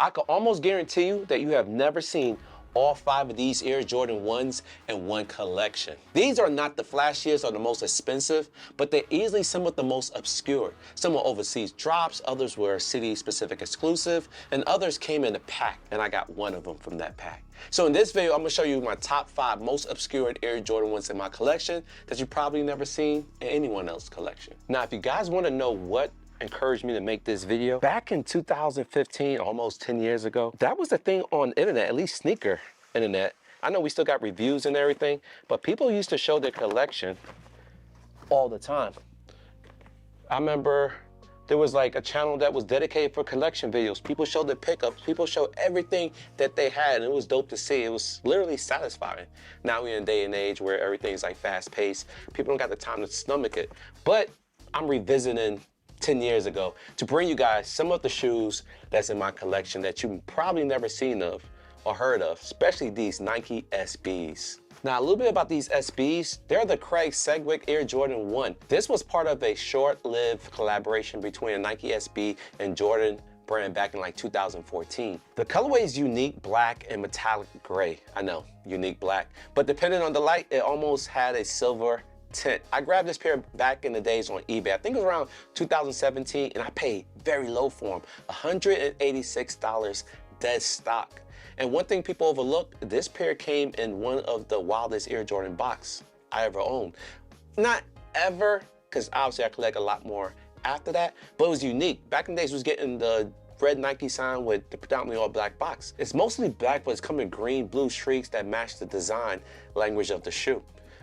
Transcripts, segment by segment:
I can almost guarantee you that you have never seen all 5 of these Air Jordan 1s in one collection. These are not the flashiest or the most expensive, but they're easily some of the most obscure. Some were overseas drops, others were city-specific exclusive, and others came in a pack, and I got one of them from that pack. So in this video, I'm gonna show you my top 5 most obscure Air Jordan 1s in my collection that you've probably never seen in anyone else's collection. Now, if you guys wanna know what encouraged me to make this video, back in 2015, almost 10 years ago, that was the thing on the internet, at least sneaker internet. I know we still got reviews and everything, but people used to show their collection all the time. I remember there was like a channel that was dedicated for collection videos. People showed their pickups, people showed everything that they had, and it was dope to see. It was literally satisfying. Now we're in a day and age where everything's like fast paced. People don't got the time to stomach it. But I'm revisiting 10 years ago to bring you guys some of the shoes that's in my collection that you've probably never seen of or heard of, especially these Nike SBs. Now, a little bit about these SBs. They're the Craig Sedgwick Air Jordan 1. This was part of a short-lived collaboration between a Nike SB and Jordan brand back in like 2014. The colorway is unique black and metallic gray. I know, unique black, but depending on the light, it almost had a silver tint. I grabbed this pair back in the days on eBay. I think it was around 2017, and I paid very low for them, $186 dead stock. And one thing people overlook, this pair came in one of the wildest Air Jordan box I ever owned. Not ever, because obviously I collect a lot more after that, but it was unique. Back in the days, it was getting the red Nike sign with the predominantly all black box. It's mostly black, but it's coming green, blue streaks that match the design language of the shoe.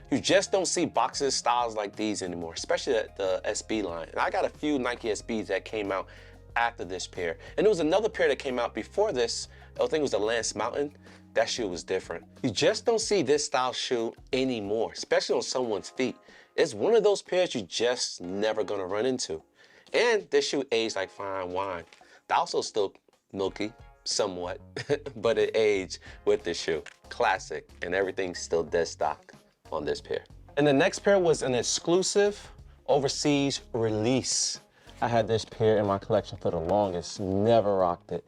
You just don't see boxes styles like these anymore, especially the SB line. And I got a few Nike SBs that came out after this pair. And there was another pair that came out before this. I think it was the Lance Mountain. That shoe was different. You just don't see this style shoe anymore, especially on someone's feet. It's one of those pairs you just never gonna run into. And this shoe aged like fine wine. The outsole still milky, somewhat, but it aged with the shoe. Classic, and everything's still dead stock on this pair. And the next pair was an exclusive overseas release. I had this pair in my collection for the longest, never rocked it.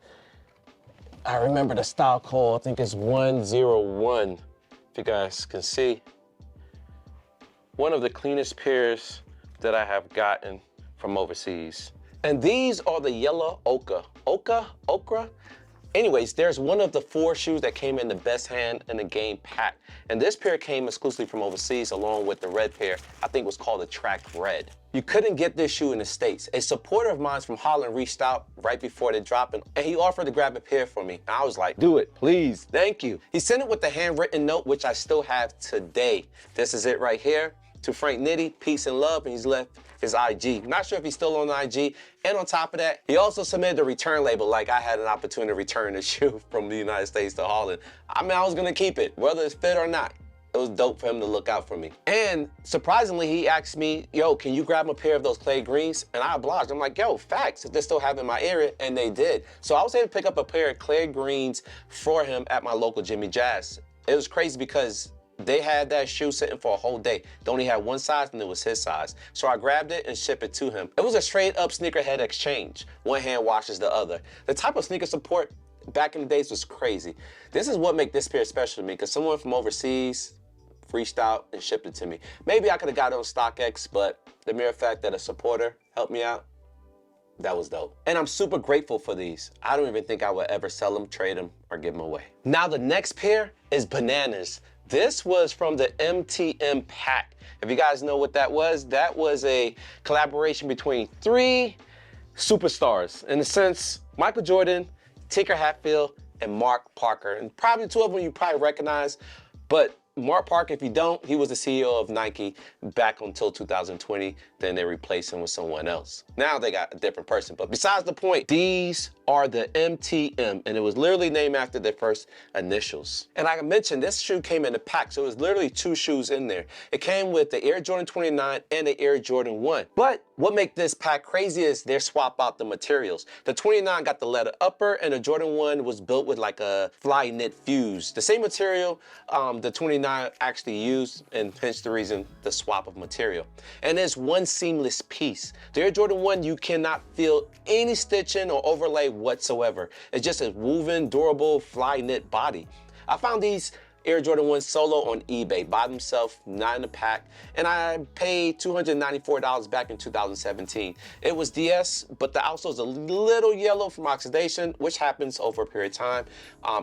I remember the style code, I think it's 101, if you guys can see. One of the cleanest pairs that I have gotten from overseas. And these are the yellow ochre. Anyways, there's one of the 4 shoes that came in the best hand in the game pack. And this pair came exclusively from overseas along with the red pair. I think it was called the Track Red. You couldn't get this shoe in the States. A supporter of mine from Holland reached out right before they dropped it, and he offered to grab a pair for me. And I was like, do it, please, thank you. He sent it with a handwritten note, which I still have today. This is it right here. To Frank Nitty, peace and love, and he's left his IG. Not sure if he's still on IG. And on top of that, he also submitted a return label, like I had an opportunity to return the shoe from the United States to Holland. I mean, I was gonna keep it, whether it's fit or not. It was dope for him to look out for me. And surprisingly, he asked me, yo, can you grab a pair of those clay greens? And I obliged. I'm like, yo, facts, if they still have in my area, and they did. So I was able to pick up a pair of clay greens for him at my local Jimmy Jazz. It was crazy because they had that shoe sitting for a whole day. They only had one size, and it was his size. So I grabbed it and shipped it to him. It was a straight up sneakerhead exchange. One hand washes the other. The type of sneaker support back in the days was crazy. This is what makes this pair special to me, because someone from overseas reached out and shipped it to me. Maybe I could have got it on StockX, but the mere fact that a supporter helped me out, that was dope. And I'm super grateful for these. I don't even think I would ever sell them, trade them, or give them away. Now the next pair is bananas. This was from the MTM pack. If you guys know what that was a collaboration between 3 superstars. In a sense, Michael Jordan, Tinker Hatfield, and Mark Parker. And probably 2 of them you probably recognize, but Mark Parker, if you don't, he was the CEO of Nike back until 2020. Then they replaced him with someone else. Now they got a different person. But besides the point, these are the MTM, and it was literally named after their first initials. And like I mentioned, this shoe came in a pack, so it was literally 2 shoes in there. It came with the Air Jordan 29 and the Air Jordan 1. But what makes this pack crazy is they swap out the materials. The 29 got the leather upper, and the Jordan 1 was built with like a fly knit fuse. The same material the 29 actually used, and hence the reason the swap of material. And there's one seamless piece. The Air Jordan 1, you cannot feel any stitching or overlay whatsoever. It's just a woven, durable, fly knit body. I found these Air Jordan 1 Solo on eBay by themselves, not in a pack, and I paid $294 back in 2017. It was DS, but the outsole is a little yellow from oxidation, which happens over a period of time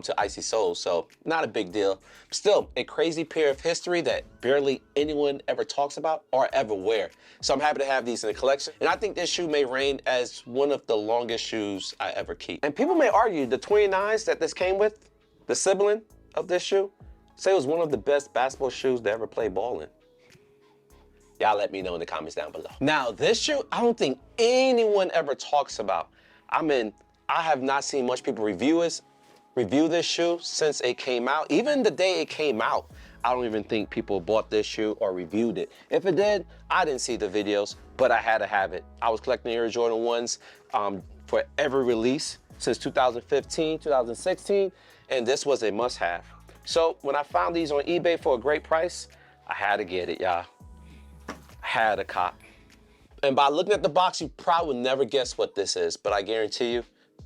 to icy soles, so not a big deal. Still, a crazy pair of history that barely anyone ever talks about or ever wear. So I'm happy to have these in the collection, and I think this shoe may reign as one of the longest shoes I ever keep. And people may argue the 29s that this came with, the sibling of this shoe, say it was one of the best basketball shoes to ever play ball in. Y'all let me know in the comments down below. Now, this shoe, I don't think anyone ever talks about. I mean, I have not seen much people review this shoe since it came out. Even the day it came out, I don't even think people bought this shoe or reviewed it. If it did, I didn't see the videos, but I had to have it. I was collecting Air Jordan 1s for every release since 2015, 2016, and this was a must-have. So when I found these on eBay for a great price, I had to get it, y'all. I had to cop. And by looking at the box, you probably would never guess what this is, but I guarantee you,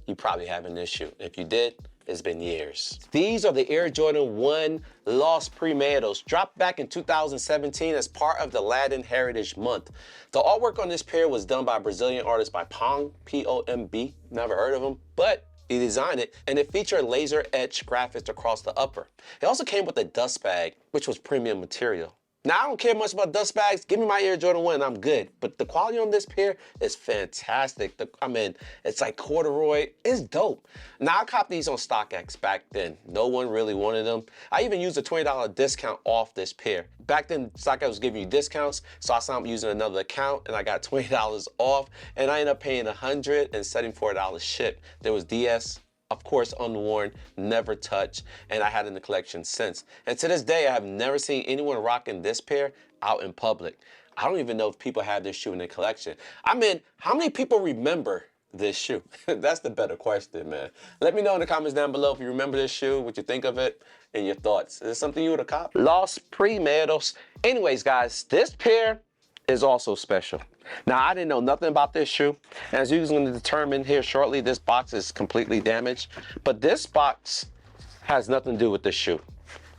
you probably have an issue. If you did, it's been years. These are the Air Jordan 1 Lost Pimeados, dropped back in 2017 as part of the Latin Heritage Month. The artwork on this pair was done by a Brazilian artist by Pomb, P-O-M-B, never heard of him, but he designed it, and it featured laser etched graphics across the upper. It also came with a dust bag, which was premium material. Now, I don't care much about dust bags. Give me my Air Jordan 1 and I'm good. But the quality on this pair is fantastic. I mean, it's like corduroy. It's dope. Now, I copped these on StockX back then. No one really wanted them. I even used a $20 discount off this pair. Back then, StockX was giving you discounts, so I signed up using another account and I got $20 off, and I ended up paying $174 ship. There was DS, of course, unworn, never touched, and I had it in the collection since. And to this day, I have never seen anyone rocking this pair out in public. I don't even know if people have this shoe in their collection. I mean, how many people remember this shoe? That's the better question, man. Let me know in the comments down below if you remember this shoe, what you think of it, and your thoughts. Is it something you would have copped? Lost Pimeados. Anyways, guys, this pair is also special. Now, I didn't know nothing about this shoe. As you're going to determine here shortly, this box is completely damaged. But this box has nothing to do with this shoe.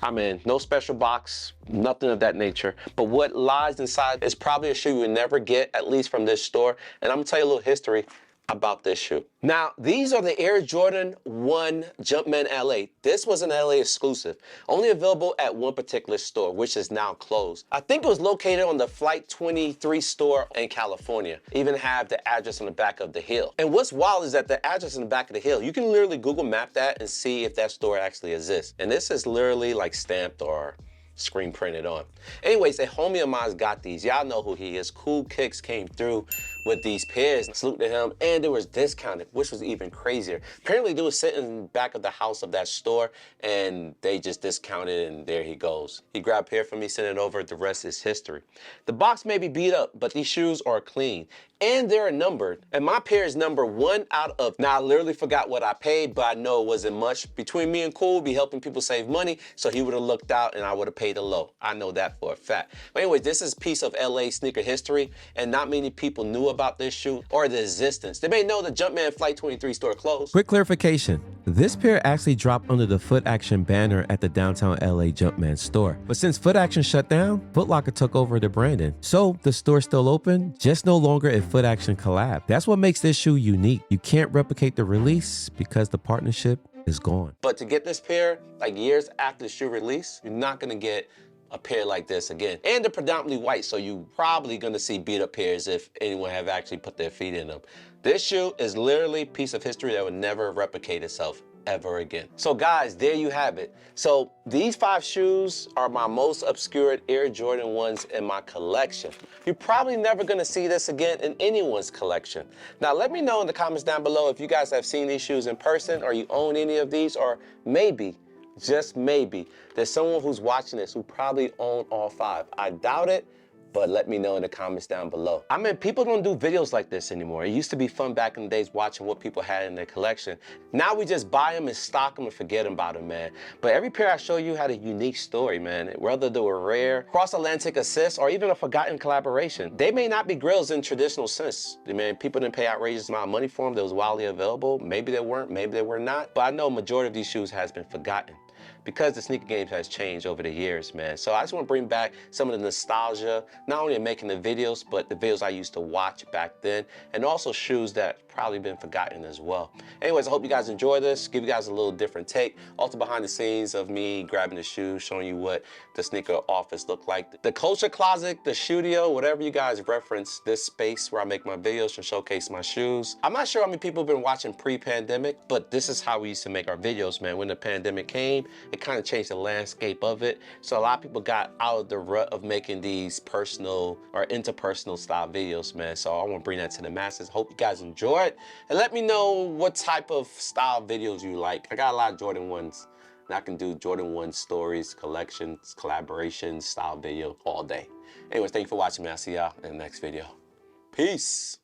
I mean, no special box, nothing of that nature. But what lies inside is probably a shoe you would never get, at least from this store. And I'm going to tell you a little history about this shoe. Now, these are the Air Jordan 1 Jumpman LA. This was an LA exclusive, only available at one particular store, which is now closed. I think it was located on the Flight 23 store in California. Even have the address on the back of the hill. And what's wild is that the address on the back of the hill, you can literally Google map that and see if that store actually exists. And this is literally like stamped or screen printed on. Anyways, a homie of mine's got these. Y'all know who he is. Cool Kicks came through with these pairs. Salute to him. And it was discounted, which was even crazier. Apparently, they were sitting in the back of the house of that store, and they just discounted, and there he goes. He grabbed a pair for me, sent it over. The rest is history. The box may be beat up, but these shoes are clean. And they're numbered. And my pair is number 1 out of, now I literally forgot what I paid, but I know it wasn't much. Between me and Cool, be helping people save money, so he would have looked out and I would have paid a low. I know that for a fact. But anyways, this is a piece of LA sneaker history, and not many people knew about this shoe or the existence. They may know the Jumpman Flight 23 store closed. Quick clarification. This pair actually dropped under the Foot Action banner at the downtown LA Jumpman store. But since Foot Action shut down, Foot Locker took over the branding. So the store's still open, just no longer a Foot Action collab. That's what makes this shoe unique. You can't replicate the release because the partnership is gone. But to get this pair, like years after the shoe release, you're not gonna get a pair like this again. And they're predominantly white, so you're probably gonna see beat up pairs if anyone have actually put their feet in them. This shoe is literally a piece of history that would never replicate itself ever again. So guys, there you have it. So these 5 shoes are my most obscured Air Jordan 1s in my collection. You're probably never gonna see this again in anyone's collection. Now let me know in the comments down below if you guys have seen these shoes in person, or you own any of these, or maybe, just maybe, there's someone who's watching this who probably own all 5. I doubt it, but let me know in the comments down below. I mean, people don't do videos like this anymore. It used to be fun back in the days watching what people had in their collection. Now we just buy them and stock them and forget about them, man. But every pair I show you had a unique story, man. Whether they were rare, cross-Atlantic assists, or even a forgotten collaboration. They may not be grills in traditional sense. I mean, people didn't pay outrageous amount of money for them. They was widely available. Maybe they weren't, maybe they were not. But I know a majority of these shoes has been forgotten because the sneaker game has changed over the years, man. So I just want to bring back some of the nostalgia, not only in making the videos, but the videos I used to watch back then, and also shoes that probably been forgotten as well. Anyways, I hope you guys enjoy this, give you guys a little different take. Also behind the scenes of me grabbing the shoes, showing you what the sneaker office looked like. The culture closet, the studio, whatever you guys reference, this space where I make my videos and showcase my shoes. I'm not sure how many people have been watching pre-pandemic, but this is how we used to make our videos, man. When the pandemic came, it kind of changed the landscape of it. So a lot of people got out of the rut of making these personal or interpersonal style videos, man. So I want to bring that to the masses. Hope you guys enjoy it. And let me know what type of style videos you like. I got a lot of Jordan 1s. And I can do Jordan 1 stories, collections, collaborations, style video all day. Anyways, thank you for watching, man. I'll see y'all in the next video. Peace.